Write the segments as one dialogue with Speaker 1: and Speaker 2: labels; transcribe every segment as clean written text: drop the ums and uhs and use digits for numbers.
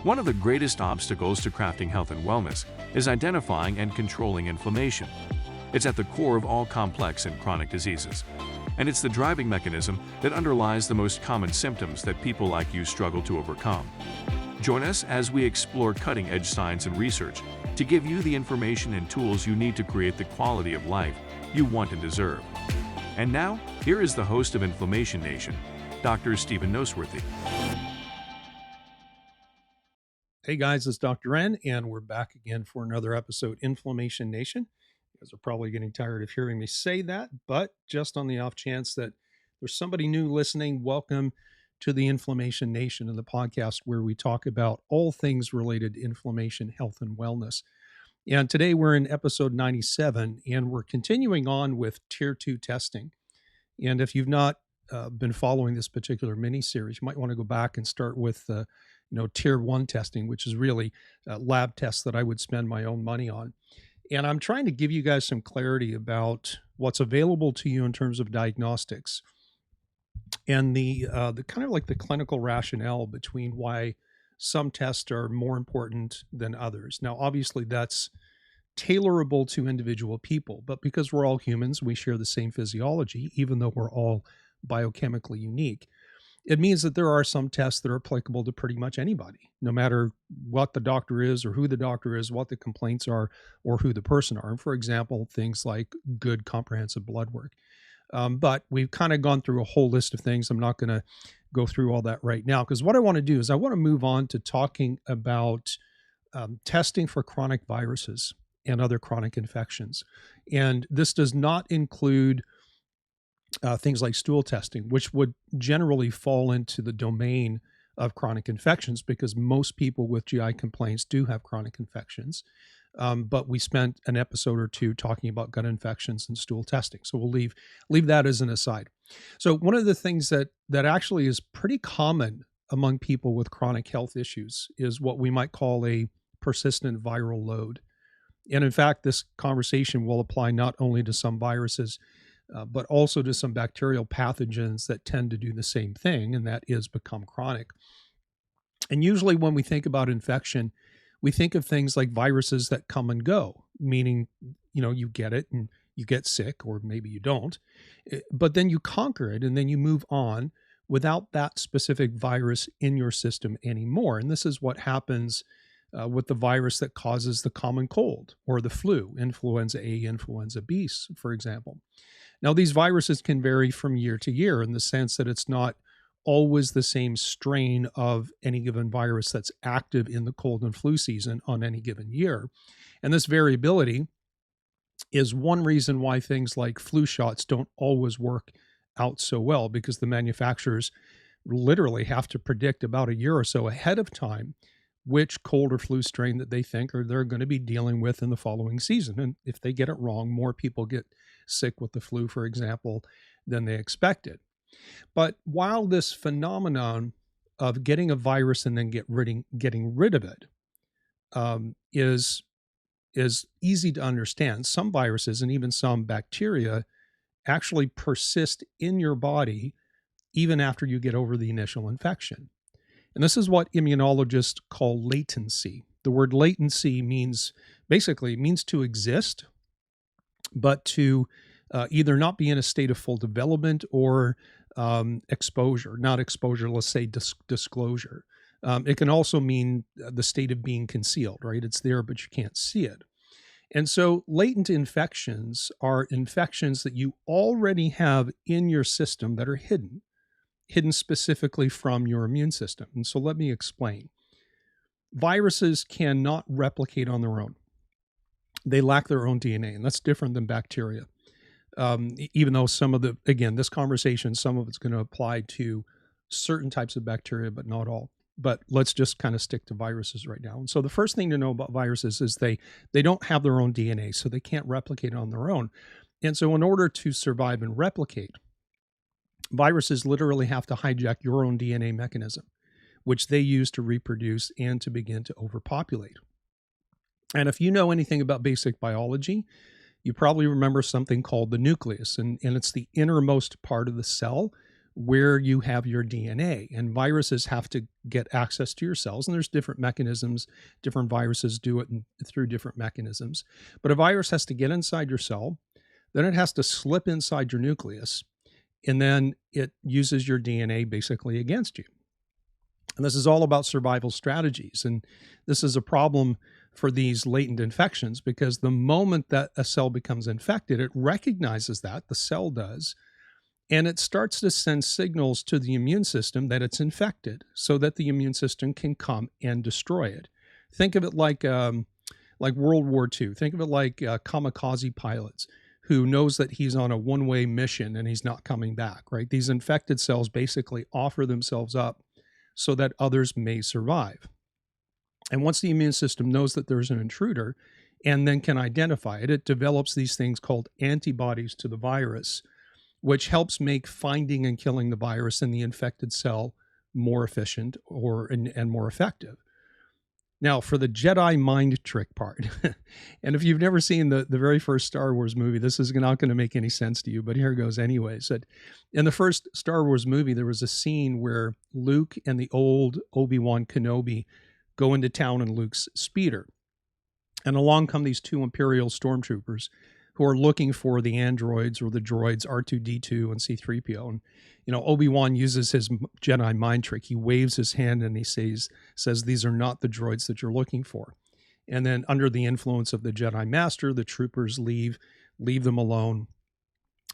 Speaker 1: One of the greatest obstacles to crafting health and wellness is identifying and controlling inflammation. It's at the core of all complex and chronic diseases, and it's the driving mechanism that underlies the most common symptoms that people like you struggle to overcome. Join us as we explore cutting-edge science and research to give you the information and tools you need to create the quality of life you want and deserve. And now, here is the host of Inflammation Nation, Dr. Stephen Noseworthy.
Speaker 2: Hey guys, it's Dr. N, and we're back again for another episode, Inflammation Nation. You guys are probably getting tired of hearing me say that, but just on the off chance that there's somebody new listening, welcome to the Inflammation Nation and the podcast where we talk about all things related to inflammation, health, and wellness. And today we're in episode 97, and we're continuing on with Tier 2 testing. And if you've not been following this particular mini-series, you might want to go back and start with Tier 1 testing, which is really lab tests that I would spend my own money on. And I'm trying to give you guys some clarity about what's available to you in terms of diagnostics and the kind of like the clinical rationale between why some tests are more important than others. Now, obviously, that's tailorable to individual people, but because we're all humans, we share the same physiology, even though we're all biochemically unique. It means that there are some tests that are applicable to pretty much anybody, no matter what the doctor is or who the doctor is, what the complaints are, or who the person are. And for example, things like good comprehensive blood work. But we've kind of gone through a whole list of things. I'm not going to go through all that right now, because what I want to do is I want to move on to talking about testing for chronic viruses and other chronic infections. And this does not include things like stool testing, which would generally fall into the domain of chronic infections because most people with GI complaints do have chronic infections. But we spent an episode or two talking about gut infections and stool testing. So we'll leave that as an aside. So one of the things that actually is pretty common among people with chronic health issues is what we might call a persistent viral load. And in fact, this conversation will apply not only to some viruses, but also to some bacterial pathogens that tend to do the same thing, and that is become chronic. And usually when we think about infection, we think of things like viruses that come and go, meaning, you get it and you get sick, or maybe you don't, but then you conquer it and then you move on without that specific virus in your system anymore. And this is what happens with the virus that causes the common cold or the flu, influenza A, influenza B, for example. Now, these viruses can vary from year to year in the sense that it's not always the same strain of any given virus that's active in the cold and flu season on any given year. And this variability is one reason why things like flu shots don't always work out so well, because the manufacturers literally have to predict about a year or so ahead of time which cold or flu strain that they think they're going to be dealing with in the following season. And if they get it wrong, more people get sick with the flu, for example, than they expected. But while this phenomenon of getting a virus and then getting rid of it is easy to understand, some viruses and even some bacteria actually persist in your body even after you get over the initial infection. And this is what immunologists call latency. The word latency means to exist, but to either not be in a state of full development or exposure, not exposure, let's say disclosure. It can also mean the state of being concealed, right? It's there, but you can't see it. And so latent infections are infections that you already have in your system that are hidden specifically from your immune system. And so let me explain. Viruses cannot replicate on their own. They lack their own DNA, and that's different than bacteria. Even though this conversation, some of it's going to apply to certain types of bacteria, but not all. But let's just kind of stick to viruses right now. And so the first thing to know about viruses is they don't have their own DNA, so they can't replicate on their own. And so in order to survive and replicate, viruses literally have to hijack your own DNA mechanism, which they use to reproduce and to begin to overpopulate. And if you know anything about basic biology, you probably remember something called the nucleus, and it's the innermost part of the cell where you have your DNA. And viruses have to get access to your cells, and there's different mechanisms. Different viruses do it through different mechanisms. But a virus has to get inside your cell, then it has to slip inside your nucleus, and then it uses your DNA basically against you. And this is all about survival strategies. And this is a problem for these latent infections, because the moment that a cell becomes infected, it recognizes that, the cell does, and it starts to send signals to the immune system that it's infected, so that the immune system can come and destroy it. Think of it like World War II. Think of it like kamikaze pilots who knows that he's on a one-way mission and he's not coming back, right? These infected cells basically offer themselves up so that others may survive. And once the immune system knows that there's an intruder and then can identify it, it develops these things called antibodies to the virus, which helps make finding and killing the virus in the infected cell more efficient and more effective. Now, for the Jedi mind trick part, and if you've never seen the very first Star Wars movie, this is not going to make any sense to you, but here goes anyways. In the first Star Wars movie, there was a scene where Luke and the old Obi-Wan Kenobi go into town in Luke's speeder. And along come these two Imperial stormtroopers who are looking for the androids or the droids R2-D2 and C-3PO. And, Obi-Wan uses his Jedi mind trick. He waves his hand and he says, these are not the droids that you're looking for. And then under the influence of the Jedi Master, the troopers leave them alone,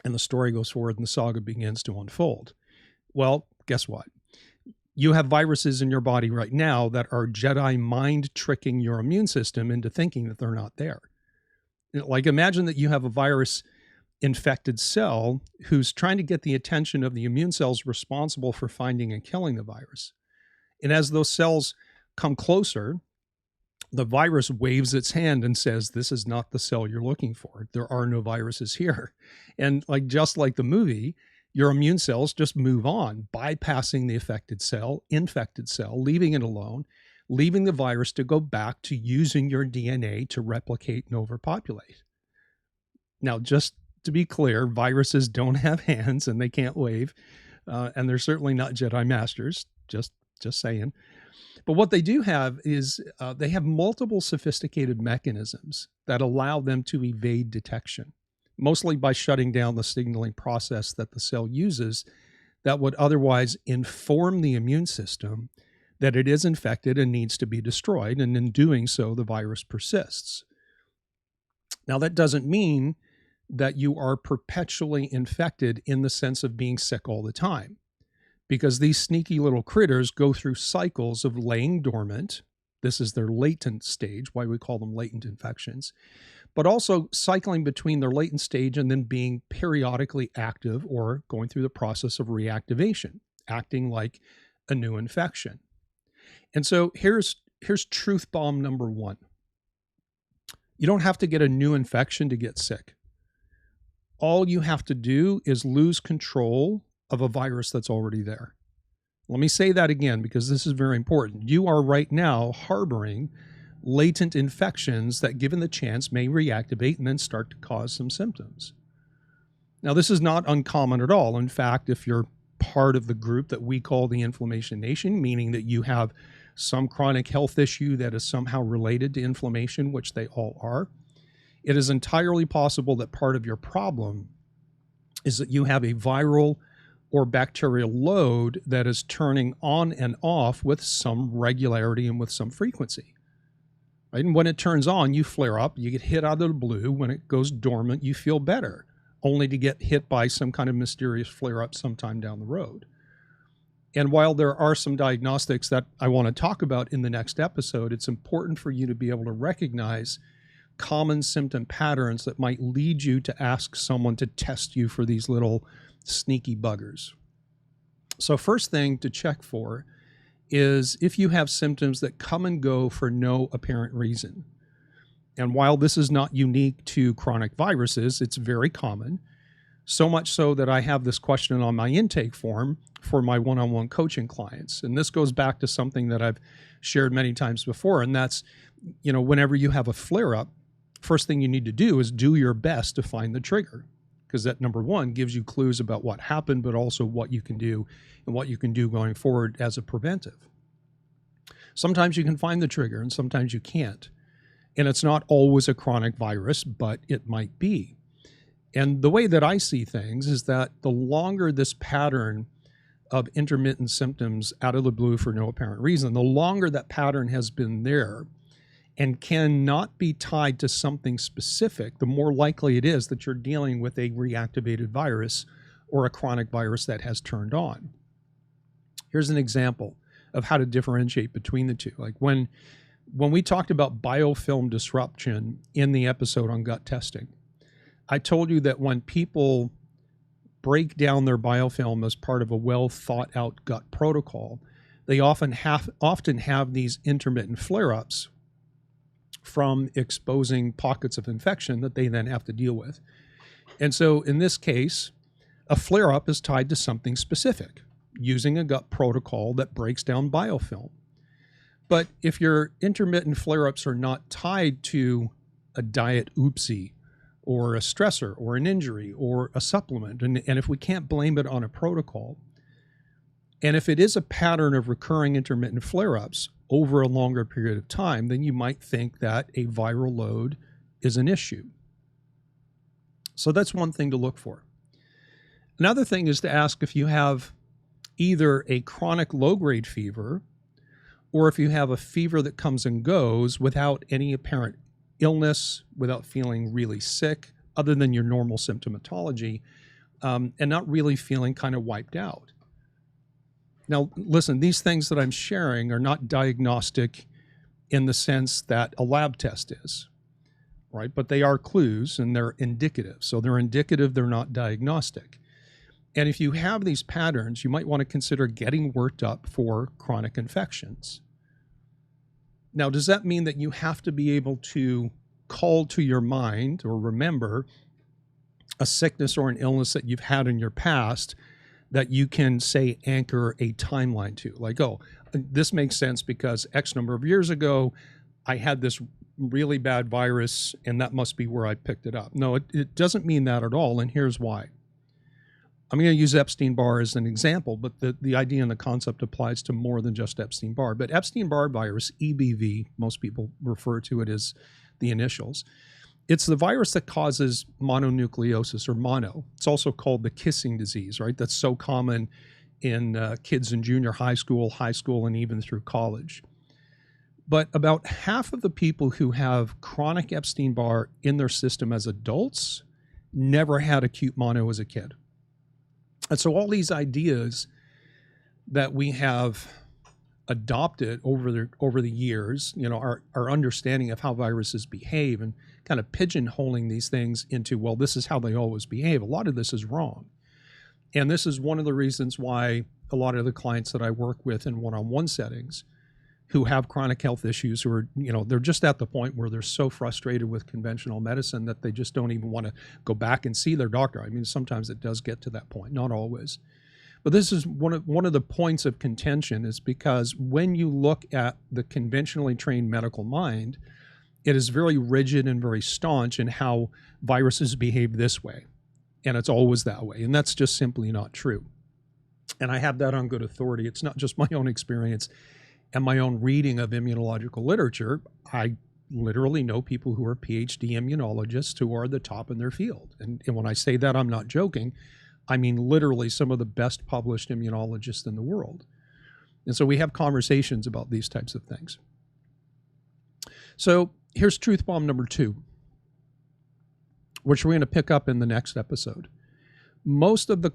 Speaker 2: and the story goes forward and the saga begins to unfold. Well, guess what? You have viruses in your body right now that are Jedi mind tricking your immune system into thinking that they're not there. Like, imagine that you have a virus infected cell who's trying to get the attention of the immune cells responsible for finding and killing the virus. And as those cells come closer, the virus waves its hand and says, this is not the cell you're looking for. There are no viruses here. And just like the movie, your immune cells just move on, bypassing the infected cell, leaving it alone, leaving the virus to go back to using your DNA to replicate and overpopulate. Now, just to be clear, viruses don't have hands and they can't wave, and they're certainly not Jedi Masters, just saying. But what they do have is they have multiple sophisticated mechanisms that allow them to evade detection, mostly by shutting down the signaling process that the cell uses that would otherwise inform the immune system that it is infected and needs to be destroyed, and in doing so, the virus persists. Now, that doesn't mean that you are perpetually infected in the sense of being sick all the time, because these sneaky little critters go through cycles of laying dormant. This is their latent stage, why we call them latent infections, but also cycling between their latent stage and then being periodically active or going through the process of reactivation, acting like a new infection. And so here's truth bomb number one. You don't have to get a new infection to get sick. All you have to do is lose control of a virus that's already there. Let me say that again, because this is very important. You are right now harboring latent infections that, given the chance, may reactivate and then start to cause some symptoms. Now, this is not uncommon at all. In fact, if you're part of the group that we call the Inflammation Nation, meaning that you have some chronic health issue that is somehow related to inflammation, which they all are, it is entirely possible that part of your problem is that you have a viral or bacterial load that is turning on and off with some regularity and with some frequency. Right? And when it turns on, you flare up, you get hit out of the blue. When it goes dormant, you feel better, only to get hit by some kind of mysterious flare-up sometime down the road. And while there are some diagnostics that I want to talk about in the next episode, it's important for you to be able to recognize common symptom patterns that might lead you to ask someone to test you for these little sneaky buggers. So first thing to check for is if you have symptoms that come and go for no apparent reason. And while this is not unique to chronic viruses, it's very common. So much so that I have this question on my intake form for my one-on-one coaching clients. And this goes back to something that I've shared many times before. And that's, whenever you have a flare-up, first thing you need to do is do your best to find the trigger. because that, number one, gives you clues about what happened, but also what you can do and what you can do going forward as a preventive. Sometimes you can find the trigger and sometimes you can't. And it's not always a chronic virus, but it might be. And the way that I see things is that the longer this pattern of intermittent symptoms out of the blue for no apparent reason, the longer that pattern has been there and cannot be tied to something specific, the more likely it is that you're dealing with a reactivated virus or a chronic virus that has turned on. Here's an example of how to differentiate between the two. Like when we talked about biofilm disruption in the episode on gut testing, I told you that when people break down their biofilm as part of a well thought out gut protocol, they often have these intermittent flare-ups from exposing pockets of infection that they then have to deal with. And so in this case, a flare-up is tied to something specific, using a gut protocol that breaks down biofilm. But if your intermittent flare-ups are not tied to a diet oopsie or a stressor or an injury or a supplement, and if we can't blame it on a protocol, and if it is a pattern of recurring intermittent flare-ups over a longer period of time, then you might think that a viral load is an issue. So that's one thing to look for. Another thing is to ask if you have either a chronic low-grade fever or if you have a fever that comes and goes without any apparent illness, without feeling really sick, other than your normal symptomatology, and not really feeling kind of wiped out. Now, listen, these things that I'm sharing are not diagnostic in the sense that a lab test is, right? But they are clues and they're indicative. So they're indicative, they're not diagnostic. And if you have these patterns, you might want to consider getting worked up for chronic infections. Now, does that mean that you have to be able to call to your mind or remember a sickness or an illness that you've had in your past that you can, say, anchor a timeline to? Like, oh, this makes sense because X number of years ago, I had this really bad virus and that must be where I picked it up. No, it doesn't mean that at all, and here's why. I'm going to use Epstein-Barr as an example, but the idea and the concept applies to more than just Epstein-Barr. But Epstein-Barr virus, EBV, most people refer to it as the initials. It's the virus that causes mononucleosis, or mono. It's also called the kissing disease, right? That's so common in kids in junior high school, and even through college. But about half of the people who have chronic Epstein-Barr in their system as adults never had acute mono as a kid. And so all these ideas that we have adopted over the years, our understanding of how viruses behave and kind of pigeonholing these things into, well, this is how they always behave. A lot of this is wrong. And this is one of the reasons why a lot of the clients that I work with in one-on-one settings who have chronic health issues, who are, they're just at the point where they're so frustrated with conventional medicine that they just don't even want to go back and see their doctor. I mean, sometimes it does get to that point, not always. But this is one of the points of contention, is because when you look at the conventionally trained medical mind, it is very rigid and very staunch in how viruses behave this way. And it's always that way. And that's just simply not true. And I have that on good authority. It's not just my own experience and my own reading of immunological literature. I literally know people who are PhD immunologists who are the top in their field. And when I say that, I'm not joking. I mean literally some of the best published immunologists in the world. And so we have conversations about these types of things. So here's truth bomb number 2, which we're going to pick up in the next episode. Most of the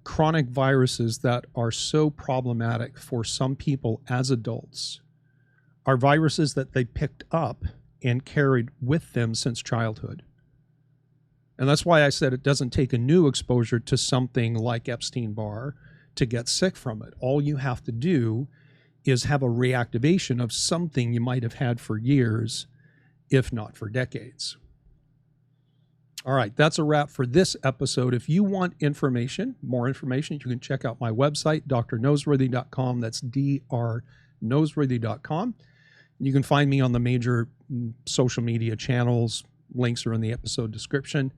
Speaker 2: chronic viruses that are so problematic for some people as adults are viruses that they picked up and carried with them since childhood. And that's why I said it doesn't take a new exposure to something like Epstein-Barr to get sick from it. All you have to do is have a reactivation of something you might have had for years, if not for decades. All right, that's a wrap for this episode. If you want more information, you can check out my website, drnoseworthy.com. That's drnoseworthy.com. You can find me on the major social media channels. Links are in the episode description.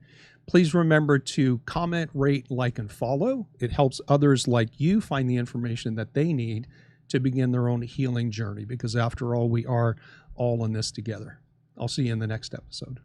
Speaker 2: Please remember to comment, rate, like, and follow. It helps others like you find the information that they need to begin their own healing journey, because after all, we are all in this together. I'll see you in the next episode.